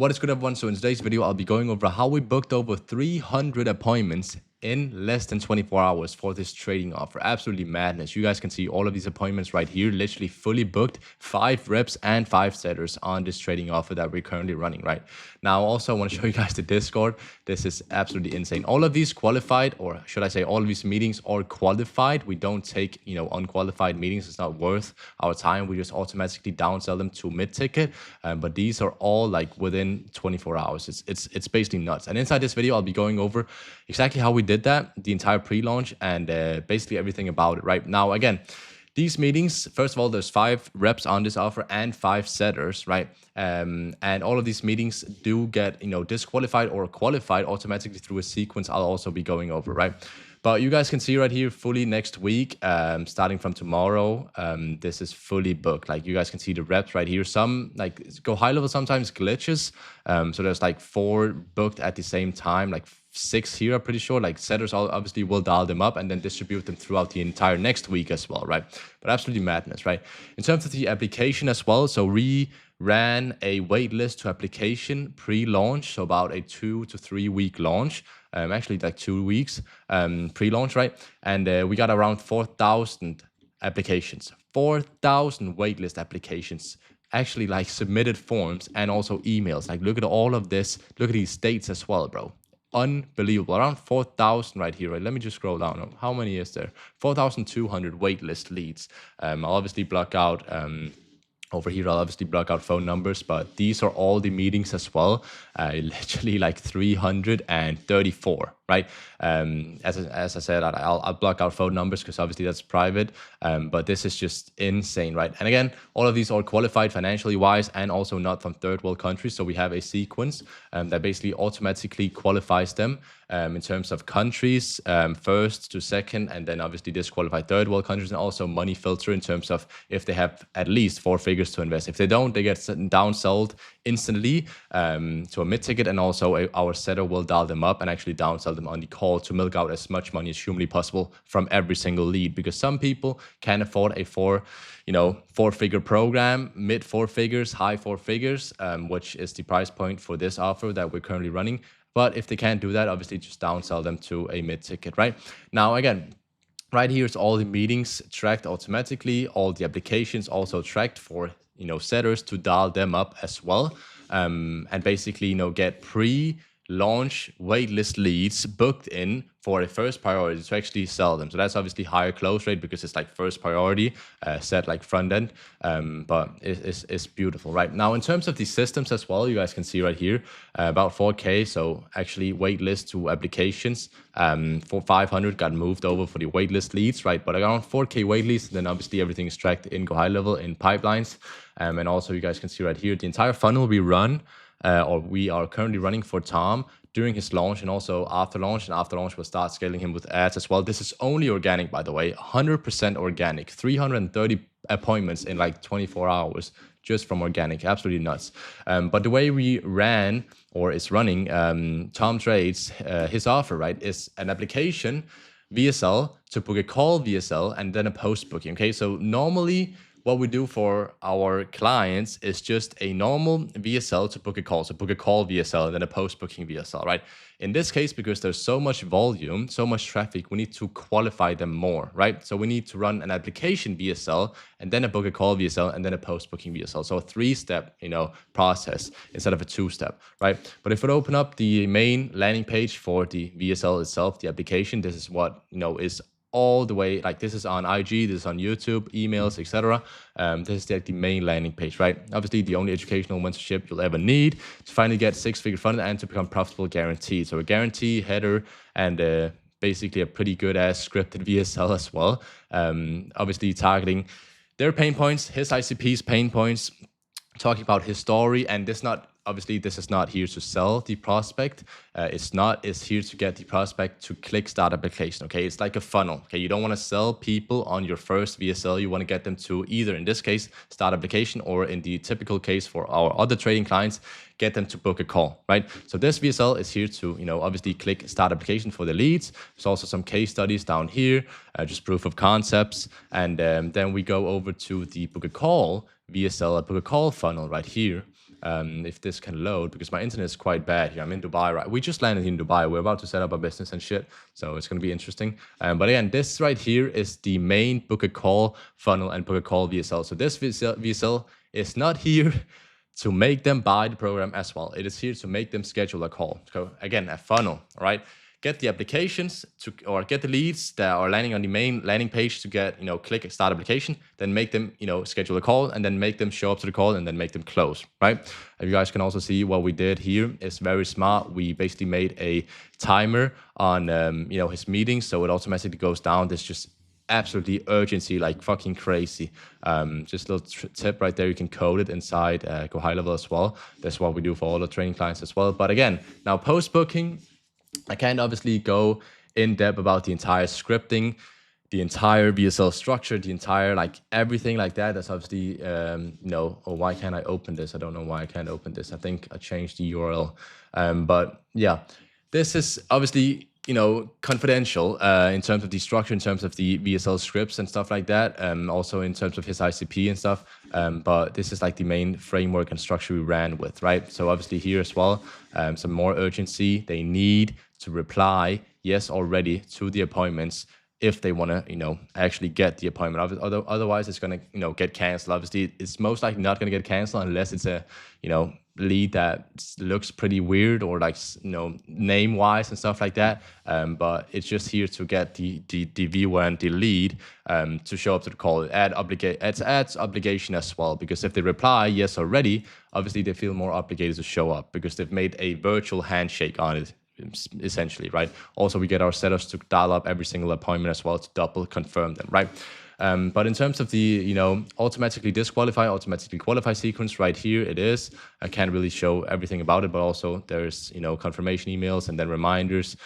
What is good, everyone? So in today's video, I'll be going over how we booked over 300 appointments in less than 24 hours for this trading offer. Absolutely madness. You guys can see all of these appointments right here, literally fully booked, 5 reps and 5 setters on this trading offer that we're currently running right now. Also, I want to show you guys the Discord. This is absolutely insane. All of these qualified, or should I say all of these meetings are qualified. We don't take, unqualified meetings. It's not worth our time. We just automatically downsell them to mid-ticket. But these are all like within 24 hours. It's basically nuts. And inside this video, I'll be going over exactly how we did that, the entire pre-launch, and basically everything about it right now. Again, these meetings, first of all, there's 5 reps on this offer and 5 setters, right? And all of these meetings do get, disqualified or qualified automatically through a sequence I'll also be going over, right? But you guys can see right here, fully next week, starting from tomorrow, this is fully booked. Like you guys can see the reps right here. Some like go high level, sometimes glitches. So there's like 4 booked at the same time, like 6 here, I'm pretty sure. Like setters obviously will dial them up and then distribute them throughout the entire next week as well, right? But absolutely madness, right? In terms of the application as well, so we ran a waitlist to application pre-launch, so about a 2 to 3 week launch. Actually like 2 weeks pre-launch, right? And we got around 4,000 applications, 4,000 waitlist applications, actually like submitted forms and also emails. Like look at all of this, look at these dates as well, bro. Unbelievable. Around 4,000 right here, right? Let me just scroll down. How many is there? 4,200 waitlist leads. I'll obviously block out over here, I'll obviously block out phone numbers, but these are all the meetings as well. Literally like 334, right? As I said, I'll block out phone numbers because obviously that's private. But this is just insane, right? And again, all of these are qualified financially wise and also not from third world countries. So we have a sequence that basically automatically qualifies them in terms of countries, first to second, and then obviously disqualified third world countries, and also money filter in terms of if they have at least 4 figures to invest. If they don't, they get downsold instantly to a mid-ticket, and also our setter will dial them up and actually downsell them on the call to milk out as much money as humanly possible from every single lead, because some people can afford a 4-figure program, mid 4 figures, high 4 figures, which is the price point for this offer that we're currently running. But if they can't do that, obviously just downsell them to a mid-ticket, right? Now, again, right here is all the meetings tracked automatically, all the applications also tracked for, setters to dial them up as well. And basically, get pre-launch waitlist leads booked in for a first priority to actually sell them. So that's obviously higher close rate because it's like first priority set like front end, but it's beautiful right now. In terms of the systems as well, you guys can see right here about 4K. So actually waitlist to applications for 500 got moved over for the waitlist leads, right? But around 4K waitlist, then obviously everything is tracked in Go High Level in pipelines. And also you guys can see right here the entire funnel we run or we are currently running for Tom during his launch and also after launch. And after launch, we'll start scaling him with ads as well. This is only organic, by the way, 100% organic, 330 appointments in like 24 hours just from organic. Absolutely nuts. But the way we ran or is running Tom Trades, his offer, right, is an application VSL to book a call VSL and then a post booking. Okay, so normally what we do for our clients is just a normal VSL to book a call. So book a call VSL and then a post-booking VSL, right? In this case, because there's so much volume, so much traffic, we need to qualify them more, right? So we need to run an application VSL and then a book a call VSL and then a post-booking VSL. So a 3-step, process instead of a 2-step, right? But if we open up the main landing page for the VSL itself, the application, this is what, is all the way, like this is on IG, this is on YouTube, emails, etc. This is like the main landing page, right? Obviously, the only educational mentorship you'll ever need to finally get 6-figure funded and to become profitable guaranteed. So a guarantee, header, and basically a pretty good ass scripted VSL as well. Obviously targeting their pain points, his ICP's pain points, talking about his story, and this is not here to sell the prospect. It's here to get the prospect to click start application. Okay, it's like a funnel. Okay, you don't want to sell people on your first VSL. You want to get them to either, in this case, start application, or in the typical case for our other trading clients, get them to book a call, right? So this VSL is here to, obviously click start application for the leads. There's also some case studies down here, just proof of concepts, and then we go over to the book a call VSL, book a call funnel right here. if this can load, because my internet is quite bad here. I'm in Dubai, right? We just landed in Dubai. We're about to set up a business and shit, so it's going to be interesting. But again, this right here is the main book a call funnel and book a call VSL. So this VSL is not here to make them buy the program as well. It is here to make them schedule a call. So again, a funnel, all right? Get the applications to, or get the leads that are landing on the main landing page to get, click start application, then make them, schedule a call, and then make them show up to the call, and then make them close, right? And you guys can also see what we did here is very smart. We basically made a timer on, his meetings, so it automatically goes down. There's just absolutely urgency, like fucking crazy. Just a little tip right there. You can code it inside Go High Level as well. That's what we do for all the training clients as well. But again, now post booking, I can't obviously go in depth about the entire scripting, the entire VSL structure, the entire like everything like that. That's obviously why can't I open this? I don't know why I can't open this. I think I changed the URL. But yeah, this is obviously confidential in terms of the structure, in terms of the VSL scripts and stuff like that. Also in terms of his ICP and stuff. But this is like the main framework and structure we ran with, right? So obviously here as well, some more urgency. They need to reply yes already to the appointments if they want to, actually get the appointment. Otherwise, it's going to, get canceled. Obviously, it's most likely not going to get canceled unless it's a, lead that looks pretty weird or like, name-wise and stuff like that. But it's just here to get the viewer and the lead to show up to the call. It adds obligation as well, because if they reply yes already, obviously they feel more obligated to show up because they've made a virtual handshake on it, essentially, right? Also, we get our setups to dial up every single appointment as well to double confirm them, right? But in terms of the, automatically disqualify, automatically qualify sequence right here, it is. I can't really show everything about it, but also there's, confirmation emails and then reminders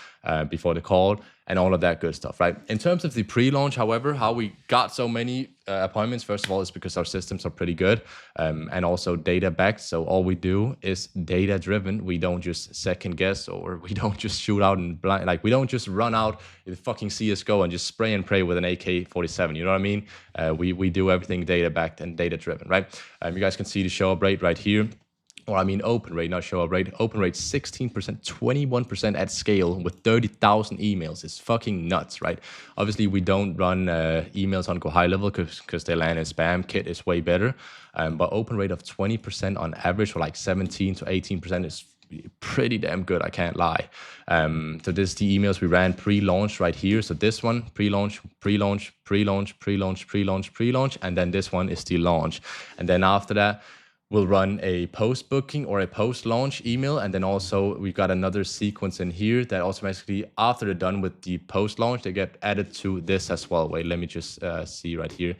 before the call and all of that good stuff, right? In terms of the pre-launch, however, how we got so many appointments, first of all, is because our systems are pretty good and also data-backed. So all we do is data-driven. We don't just second guess, or we don't just shoot out and blind. Like, we don't just run out in fucking CSGO and just spray and pray with an AK-47. You know what I mean? We do everything data-backed and data-driven, right? You guys can see the show-up rate right here. Or I mean open rate, not show-up rate. Open rate 16%, 21% at scale with 30,000 emails. It's fucking nuts, right? Obviously, we don't run emails on Go High Level because they land in spam. Kit is way better. But open rate of 20% on average, or like 17 to 18% is pretty damn good, I can't lie. So this is the emails we ran pre-launch right here. So this one, pre-launch, pre-launch, pre-launch, pre-launch, pre-launch, pre-launch, and then this one is the launch. And then after that, we'll run a post-booking or a post-launch email. And then also we've got another sequence in here that automatically, after they're done with the post-launch, they get added to this as well. Wait, let me just see right here.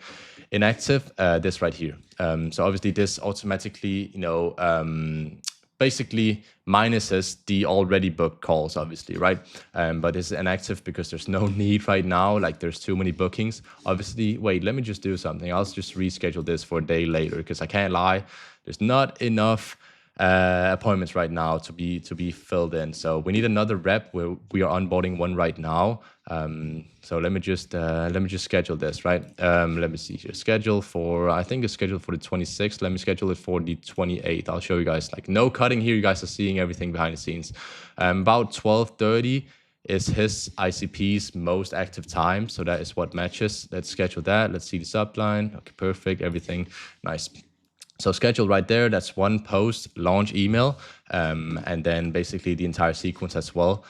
Inactive, this right here. So obviously this automatically, basically minuses the already booked calls, obviously, right? But it's inactive because there's no need right now. Like, there's too many bookings. Obviously, wait, let me just do something. I'll just reschedule this for a day later, because I can't lie, there's not enough appointments right now to be filled in. So we need another rep. We are onboarding one right now. So let me just schedule this, right? Let me see here. Schedule for, I think it's scheduled for the 26th. Let me schedule it for the 28th. I'll show you guys, like, no cutting here. You guys are seeing everything behind the scenes. About 12:30 is his ICP's most active time. So that is what matches. Let's schedule that. Let's see the subline. Okay, perfect. Everything nice. So schedule right there, that's one post launch email, and then basically the entire sequence as well.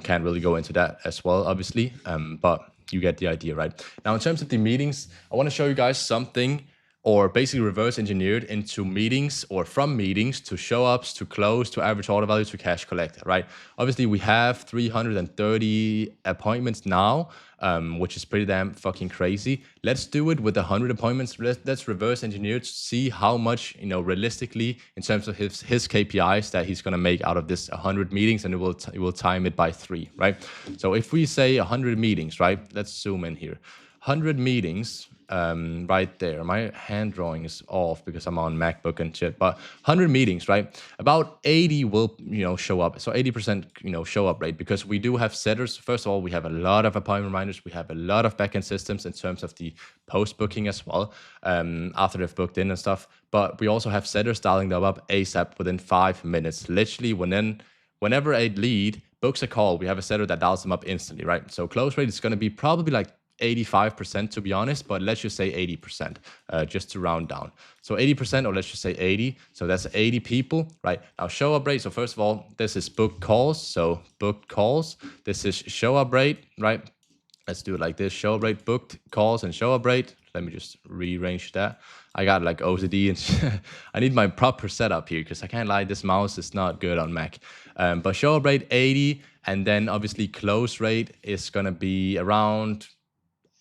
Can't really go into that as well, obviously, but you get the idea, right? Now, in terms of the meetings, I want to show you guys something, or basically reverse engineered into meetings, or from meetings to show ups to close to average order value to cash collected, right? Obviously, we have 330 appointments now, which is pretty damn fucking crazy. Let's do it with 100 appointments. Let's reverse engineer to see how much, realistically, in terms of his KPIs that he's gonna make out of this 100 meetings, and it will time it by 3, right? So if we say 100 meetings, right? Let's zoom in here. 100 meetings. right there. My hand drawing is off because I'm on MacBook and shit. But 100 meetings, right? About 80 will, show up. So 80%, show up rate, because we do have setters. First of all, we have a lot of appointment reminders. We have a lot of backend systems in terms of the post booking as well, after they've booked in and stuff. But we also have setters dialing them up ASAP within 5 minutes. Literally, whenever a lead books a call, we have a setter that dials them up instantly, right? So close rate is going to be probably like 85% to be honest, but let's just say 80%, just to round down. So 80%, or let's just say 80. So that's 80 people, right? Now show up rate. So first of all, this is booked calls. So booked calls. This is show up rate, right? Let's do it like this: show up rate, booked calls, and show up rate. Let me just rearrange that. I got like OCD and I need my proper setup here because I can't lie, this mouse is not good on Mac. But show up rate 80, and then obviously close rate is gonna be around,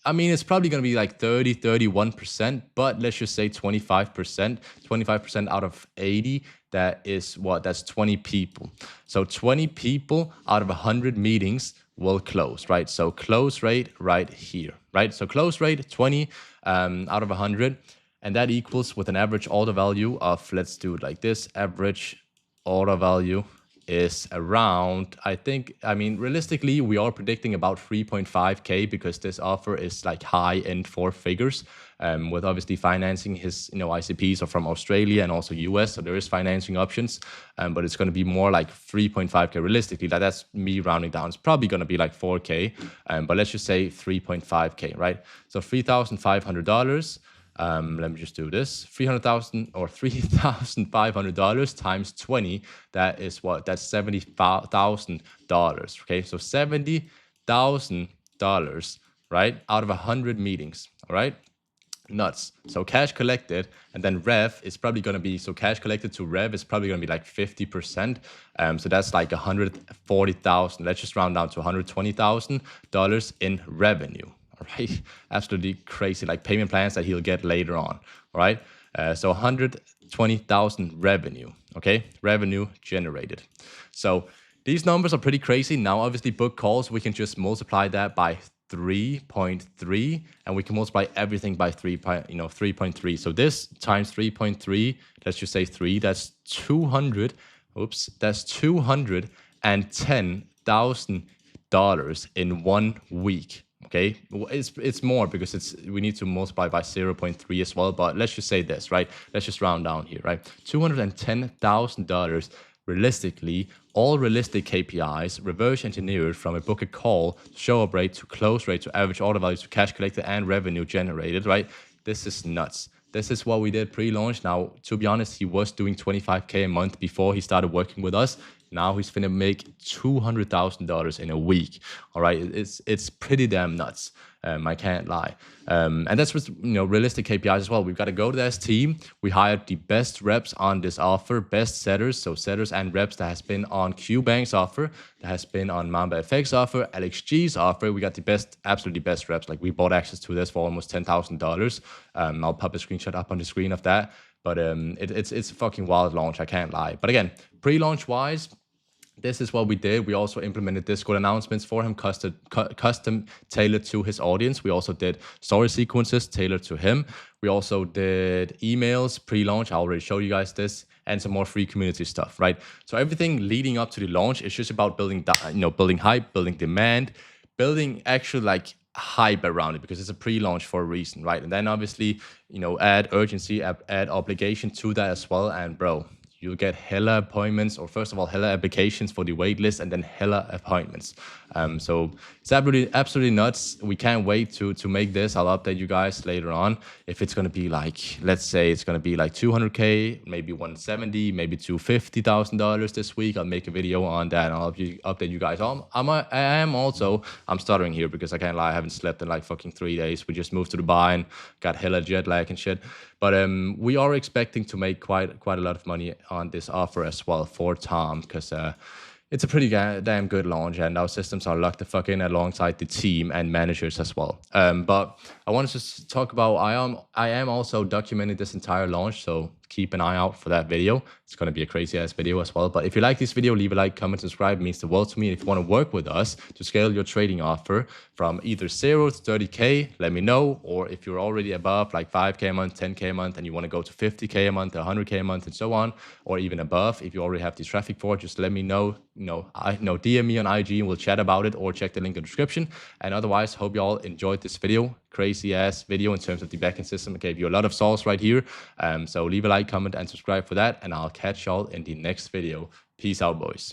I mean, it's probably going to be like 30, 31%, but let's just say 25%. 25% out of 80, that is what? That's 20 people. So 20 people out of 100 meetings will close, right? So close rate right here, right? So close rate 20 out of 100, and that equals with an average order value of, let's do it like this, average order value is around, I mean, realistically, we are predicting about 3.5K because this offer is like high-end 4 figures, with obviously financing. His, ICPs are from Australia and also US, so there is financing options, but it's going to be more like 3.5K realistically. That's me rounding down. It's probably going to be like 4K, but let's just say 3.5K, right? So $3,500. Let me just do this: $300,000 or $3,500 times 20. That is what? That's $70,000. Okay, so $70,000, right? Out of 100 meetings. All right, nuts. So cash collected, and then rev is probably going to be, so cash collected to rev is probably going to be like 50%. So that's like 140,000. Let's just round down to $120,000 in revenue. All right, absolutely crazy, like payment plans that he'll get later on. All right, so 120,000 revenue. Okay, revenue generated. So these numbers are pretty crazy. Now, obviously, book calls, we can just multiply that by 3.3, and we can multiply everything by 3.3. So this times 3.3, let's just say 3. That's 200. Oops, that's $210,000 in 1 week. Okay, it's more because we need to multiply by 0.3 as well. But let's just say this, right? Let's just round down here, right? $210,000 realistically, all realistic KPIs reverse engineered from a book a call, show up rate to close rate to average order value to cash collected and revenue generated, right? This is nuts. This is what we did pre-launch. Now, to be honest, he was doing 25K a month before he started working with us. Now he's finna make $200,000 in a week. All right, it's pretty damn nuts. I can't lie. And that's with realistic KPIs as well. We've got to go to this team. We hired the best reps on this offer, best setters, so setters and reps that has been on QBank's offer, that has been on Mamba FX offer, LXG's offer. We got the best, absolutely best reps. Like we bought access to this for almost $10,000. I'll pop a screenshot up on the screen of that. But it's a fucking wild launch. I can't lie. But again, pre-launch wise, this is what we did. We also implemented Discord announcements for him, custom tailored to his audience. We also did story sequences tailored to him. We also did emails pre-launch. I already showed you guys this, and some more free community stuff, right? So everything leading up to the launch is just about building hype, building demand, building actual like hype around it, because it's a pre-launch for a reason, right? And then obviously, add urgency, add obligation to that as well. And bro, you'll get hella appointments, or first of all, hella applications for the wait list, and then hella appointments. So it's absolutely nuts. We can't wait to make this. I'll update you guys later on. If it's going to be like, let's say it's going to be like 200K, maybe 170, maybe $250,000 this week, I'll make a video on that, and I'll update you guys. I'm stuttering here because I can't lie, I haven't slept in like fucking 3 days. We just moved to Dubai and got hella jet lag and shit. But we are expecting to make quite a lot of money on this offer as well for Tom, because it's a pretty damn good launch, and our systems are locked the fuck in alongside the team and managers as well. But I wanted to talk about, I am also documenting this entire launch, so keep an eye out for that video. It's going to be a crazy ass video as well. But if you like this video, leave a like, comment, subscribe. It means the world to me. And if you want to work with us to scale your trading offer from either 0 to 30K, let me know. Or if you're already above like 5K a month, 10K a month, and you want to go to 50K a month, 100K a month, and so on, or even above, if you already have the traffic for it, just let me know. DM me on IG and we'll chat about it, or check the link in the description. And otherwise, hope you all enjoyed this video. Crazy ass video in terms of the backend system. I gave you a lot of sauce right here. So leave a like, comment, and subscribe for that. And I'll catch y'all in the next video. Peace out, boys.